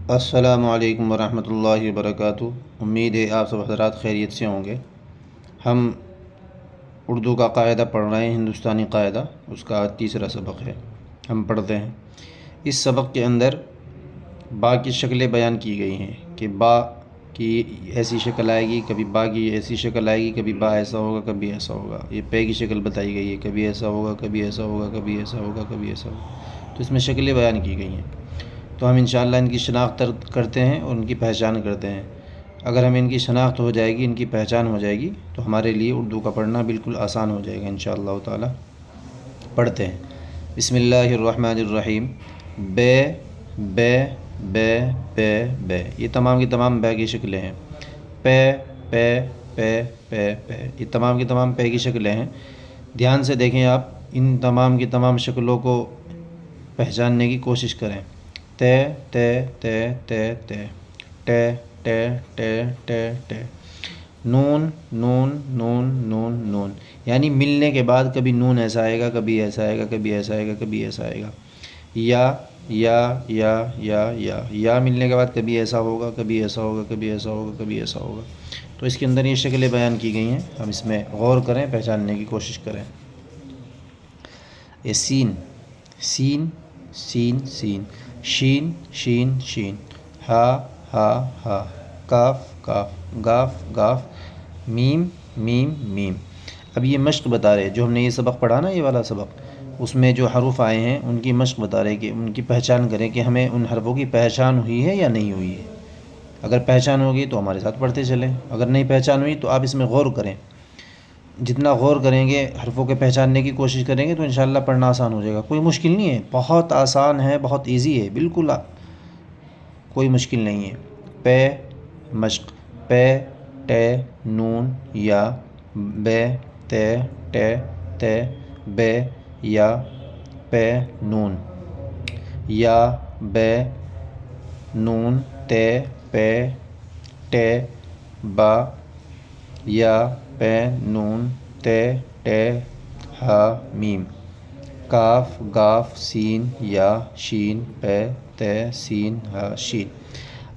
السلام علیکم ورحمۃ اللہ وبرکاتہ۔ امید ہے آپ سب حضرات خیریت سے ہوں گے۔ ہم اردو کا قاعدہ پڑھ رہے ہیں، ہندوستانی قاعدہ، اس کا تیسرا سبق ہے، ہم پڑھتے ہیں۔ اس سبق کے اندر با کی شکلیں بیان کی گئی ہیں کہ با کی ایسی شکل آئے گی، کبھی با کی ایسی شکل آئے گی، کبھی با ایسا ہوگا، کبھی ایسا ہوگا۔ یہ پے کی شکل بتائی گئی ہے، کبھی ایسا ہوگا، کبھی ایسا ہوگا، کبھی ایسا ہوگا، کبھی ایسا ہوگا۔ تو اس میں شکلیں بیان کی گئی ہیں، تو ہم انشاءاللہ ان کی شناخت کرتے ہیں اور ان کی پہچان کرتے ہیں۔ اگر ہم ان کی شناخت ہو جائے گی، ان کی پہچان ہو جائے گی، تو ہمارے لیے اردو کا پڑھنا بالکل آسان ہو جائے گا انشاءاللہ تعالی۔ پڑھتے ہیں۔ بسم اللہ الرحمن الرحیم۔ بے بے بے بے بے، یہ تمام کی تمام بے کی شکلیں ہیں۔ پے پے پے پے پے، یہ تمام کی تمام پے کی شکلیں ہیں۔ دھیان سے دیکھیں، آپ ان تمام کی تمام شکلوں کو پہچاننے کی کوشش کریں۔ تے تے تے تے تے، ٹے ٹے ٹے ٹے ٹے، نون نون نون نون نون، یعنی ملنے کے بعد کبھی نون ایسا آئے گا، کبھی ایسا آئے گا، کبھی ایسا آئے گا، کبھی ایسا آئے گا۔ یا یا یا یا یا، یا ملنے کے بعد کبھی ایسا ہوگا، کبھی ایسا ہوگا، کبھی ایسا ہوگا، کبھی ایسا ہوگا۔ تو اس کے اندر یہ شکلیں بیان کی گئی ہیں، ہم اس میں غور کریں، پہچاننے کی کوشش کریں۔ یہ سین سین سین سین، شین شین شین، ہا ہا ہا، کاف کاف، گاف گاف، میم میم میم۔ اب یہ مشق بتا رہے، جو ہم نے یہ سبق پڑھا نا، یہ والا سبق، اس میں جو حروف آئے ہیں ان کی مشق بتا رہے کہ ان کی پہچان کریں کہ ہمیں ان حرفوں کی پہچان ہوئی ہے یا نہیں ہوئی ہے۔ اگر پہچان ہوگی تو ہمارے ساتھ پڑھتے چلیں، اگر نہیں پہچان ہوئی تو آپ اس میں غور کریں۔ جتنا غور کریں گے، حرفوں کے پہچاننے کی کوشش کریں گے، تو انشاءاللہ پڑھنا آسان ہو جائے گا۔ کوئی مشکل نہیں ہے، بہت آسان ہے، بہت ایزی ہے، بالکل کوئی مشکل نہیں ہے۔ پے مشق، پے ٹے نون یا، بے تے ٹے تے، بے یا پے نون، یا بے نون تے پے ٹے با، یا پے نون تے ٹے ہا میم، کاف گاف سین یا شین پے تے سین ہا شین۔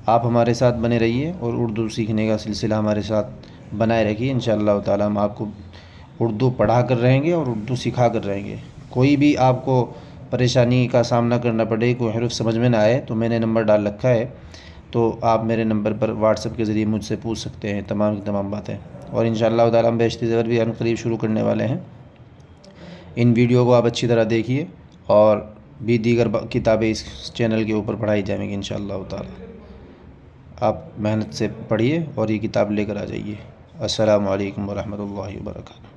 آپ ہمارے ساتھ بنے رہیے اور اردو سیکھنے کا سلسلہ ہمارے ساتھ بنائے رکھیے۔ انشاءاللہ تعالی ہم آپ کو اردو پڑھا کر رہیں گے اور اردو سکھا کر رہیں گے۔ کوئی بھی آپ کو پریشانی کا سامنا کرنا پڑے، کوئی حرف سمجھ میں نہ آئے، تو میں نے نمبر ڈال رکھا ہے، تو آپ میرے نمبر پر واٹس ایپ کے ذریعے مجھ سے پوچھ سکتے ہیں تمام کی تمام باتیں۔ اور انشاءاللہ تعالی ہم بیشتر زبر بھی ان قریب شروع کرنے والے ہیں۔ ان ویڈیو کو آپ اچھی طرح دیکھیے، اور بھی دیگر کتابیں اس چینل کے اوپر پڑھائی جائیں گی انشاءاللہ تعالی۔ آپ محنت سے پڑھیے اور یہ کتاب لے کر آ جائیے۔ السلام علیکم ورحمۃ اللہ وبرکاتہ۔